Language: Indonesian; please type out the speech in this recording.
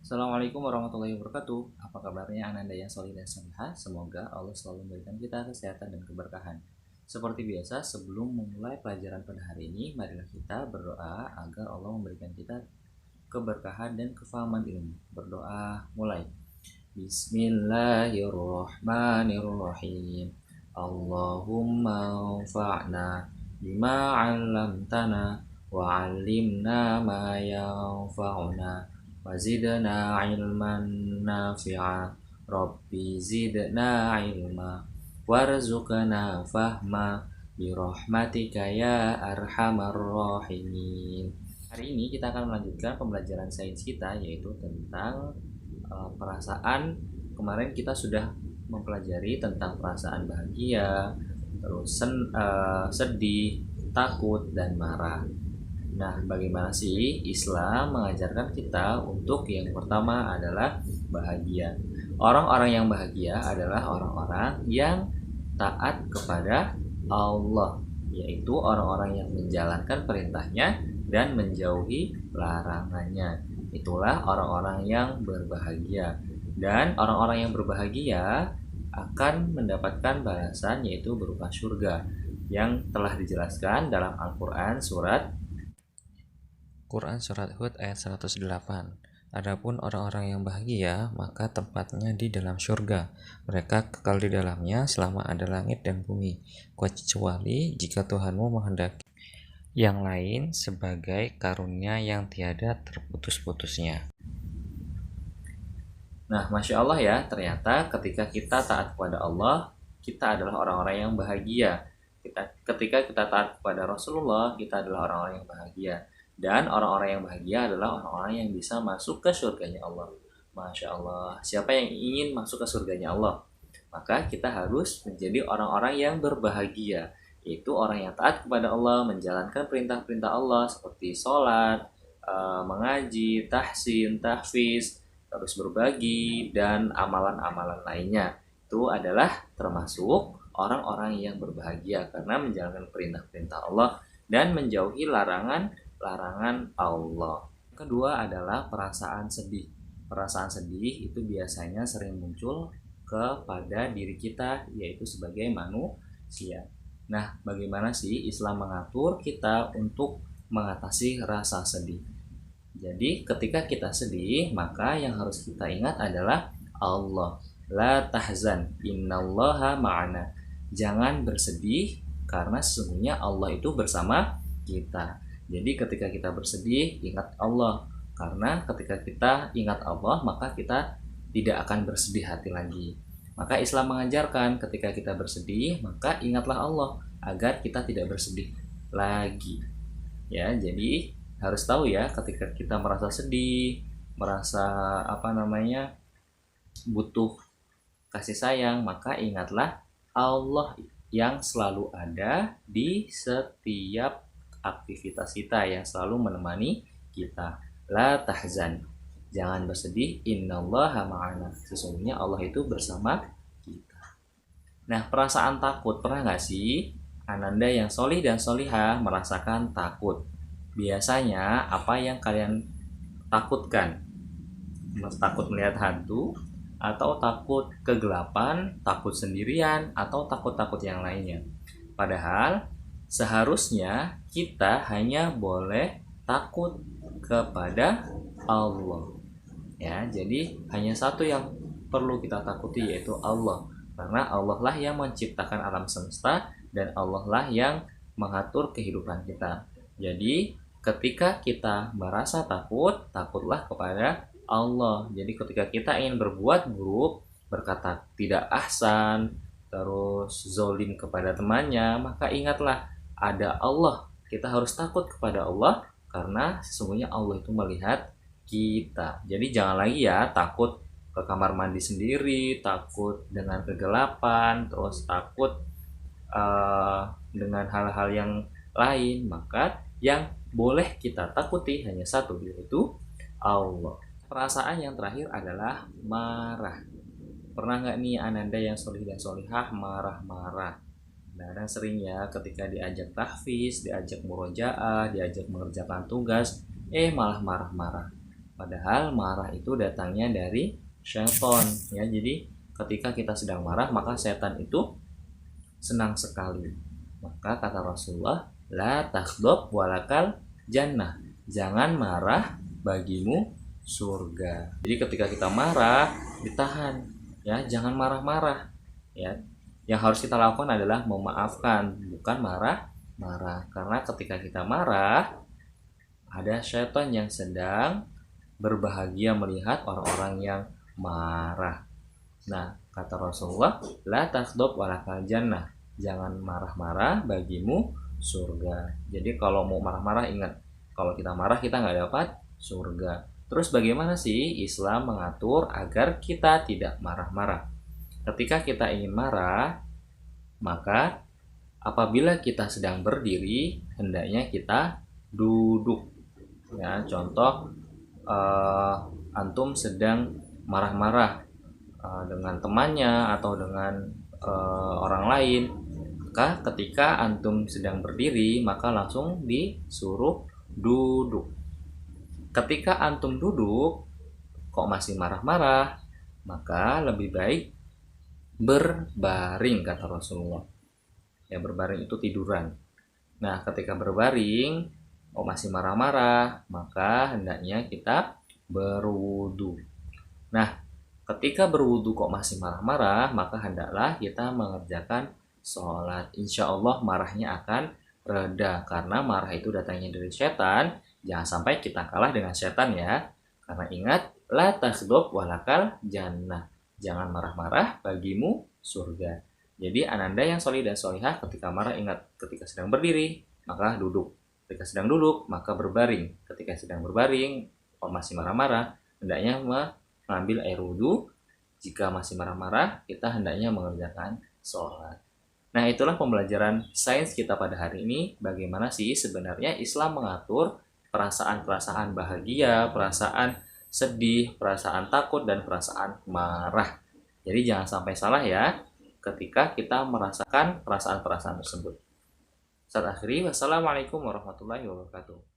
Assalamualaikum warahmatullahi wabarakatuh. Apa kabarnya Ananda yang solih dan solihah? Semoga Allah selalu memberikan kita kesehatan dan keberkahan. Seperti biasa, sebelum memulai pelajaran pada hari ini, marilah kita berdoa agar Allah memberikan kita keberkahan dan kefahaman ilmu. Berdoa mulai. Bismillahirrahmanirrahim. Allahumma anfa'na bima 'allamtana wa 'allimna ma yanfa'una wazidna ilman nafi'a. Rabbi zidna ilma warzuqna fahma birahmatika ya arhamar rahimin. Hari ini kita akan melanjutkan pembelajaran sains kita, yaitu tentang perasaan. Kemarin kita sudah mempelajari tentang perasaan bahagia, terus sedih, takut, dan marah. Nah, bagaimana sih Islam mengajarkan kita untuk yang pertama adalah bahagia. Orang-orang yang bahagia adalah orang-orang yang taat kepada Allah, yaitu orang-orang yang menjalankan perintahnya dan menjauhi larangannya. Itulah orang-orang yang berbahagia. Dan orang-orang yang berbahagia akan mendapatkan balasan, yaitu berupa surga, yang telah dijelaskan dalam Al-Quran surat Hud ayat 108. Adapun orang-orang yang bahagia, maka tempatnya di dalam surga. Mereka kekal di dalamnya selama ada langit dan bumi, kecuali jika Tuhanmu menghendaki yang lain sebagai karunia yang tiada terputus-putusnya. Nah, Masya Allah ya, ternyata ketika kita taat kepada Allah, kita adalah orang-orang yang bahagia. Ketika kita taat kepada Rasulullah, kita adalah orang-orang yang bahagia. Dan orang-orang yang bahagia adalah orang-orang yang bisa masuk ke surganya Allah. Masya Allah, siapa yang ingin masuk ke surganya Allah? Maka kita harus menjadi orang-orang yang berbahagia, yaitu orang yang taat kepada Allah, menjalankan perintah-perintah Allah seperti sholat, mengaji, tahsin, tahfiz, terus berbagi, dan amalan-amalan lainnya. Itu adalah termasuk orang-orang yang berbahagia karena menjalankan perintah-perintah Allah dan menjauhi larangan Allah. Kedua adalah perasaan sedih. Perasaan sedih itu biasanya sering muncul kepada diri kita, yaitu sebagai manusia. Nah, bagaimana sih Islam mengatur kita untuk mengatasi rasa sedih? Jadi, ketika kita sedih, maka yang harus kita ingat adalah Allah. La tahzan, innallaha ma'ana. Jangan bersedih, karena sesungguhnya Allah itu bersama kita. Jadi ketika kita bersedih, ingat Allah. Karena ketika kita ingat Allah, maka kita tidak akan bersedih hati lagi. Maka Islam mengajarkan ketika kita bersedih, maka ingatlah Allah agar kita tidak bersedih lagi. Ya, jadi harus tahu ya, ketika kita merasa sedih, merasa butuh kasih sayang, maka ingatlah Allah yang selalu ada di setiap aktivitas kita, yang selalu menemani kita. La tahzan, jangan bersedih, innallaha ma'ana, sesungguhnya Allah itu bersama kita. Nah, perasaan takut, pernah gak sih Ananda yang solih dan solihah merasakan takut? Biasanya apa yang kalian takutkan? Takut melihat hantu, atau takut kegelapan, takut sendirian, atau takut-takut yang lainnya? Padahal seharusnya kita hanya boleh takut kepada Allah. Ya, jadi hanya satu yang perlu kita takuti, yaitu Allah. Karena Allah lah yang menciptakan alam semesta dan Allah lah yang mengatur kehidupan kita. Jadi, ketika kita merasa takut, takutlah kepada Allah. Jadi, ketika kita ingin berbuat buruk, berkata tidak ahsan, terus zolim kepada temannya, maka ingatlah ada Allah. Kita harus takut kepada Allah karena sesungguhnya Allah itu melihat kita. Jadi jangan lagi ya takut ke kamar mandi sendiri, takut dengan kegelapan, terus takut dengan hal-hal yang lain. Maka yang boleh kita takuti hanya satu, yaitu Allah. Perasaan yang terakhir adalah marah. Pernah nggak nih Ananda yang solih dan solihah marah-marah? Nah, dan sering ya ketika diajak tahfiz, diajak murojaah, diajak mengerjakan tugas, malah marah-marah. Padahal marah itu datangnya dari syaitan ya. Jadi ketika kita sedang marah maka setan itu senang sekali. Maka kata Rasulullah, la takhdab walakal jannah. Jangan marah, bagimu surga. Jadi ketika kita marah, ditahan ya, jangan marah-marah ya. Yang harus kita lakukan adalah memaafkan, bukan marah-marah. Karena ketika kita marah, ada syaitan yang sedang berbahagia melihat orang-orang yang marah. Nah, kata Rasulullah, la takhdab walakal jannah. Jangan marah-marah, bagimu surga. Jadi kalau mau marah-marah ingat, kalau kita marah kita nggak dapat surga. Terus bagaimana sih Islam mengatur agar kita tidak marah-marah? Ketika kita ingin marah, maka apabila kita sedang berdiri, hendaknya kita duduk. Ya, contoh antum sedang marah-marah dengan temannya atau dengan orang lain, maka ketika antum sedang berdiri maka langsung disuruh duduk. Ketika antum duduk kok masih marah-marah, maka lebih baik berbaring, kata Rasulullah. Ya, berbaring itu tiduran. Nah, ketika berbaring kok masih marah-marah, maka hendaknya kita berwudu. Nah, ketika berwudu kok masih marah-marah, maka hendaklah kita mengerjakan sholat. Insya Allah marahnya akan reda, karena marah itu datangnya dari setan. Jangan sampai kita kalah dengan setan ya. Karena ingat, la takhdab walakal jannah. Jangan marah-marah, bagimu surga. Jadi ananda yang solih dan solihah, ketika marah ingat, ketika sedang berdiri maka duduk, ketika sedang duduk maka berbaring, ketika sedang berbaring kok masih marah-marah, hendaknya mengambil air wudhu. Jika masih marah-marah, kita hendaknya mengerjakan sholat. Nah, itulah pembelajaran sains kita pada hari ini. Bagaimana sih sebenarnya Islam mengatur perasaan-perasaan bahagia, perasaan sedih, perasaan takut, dan perasaan marah. Jadi jangan sampai salah ya ketika kita merasakan perasaan-perasaan tersebut. Saat akhiri, wassalamualaikum warahmatullahi wabarakatuh.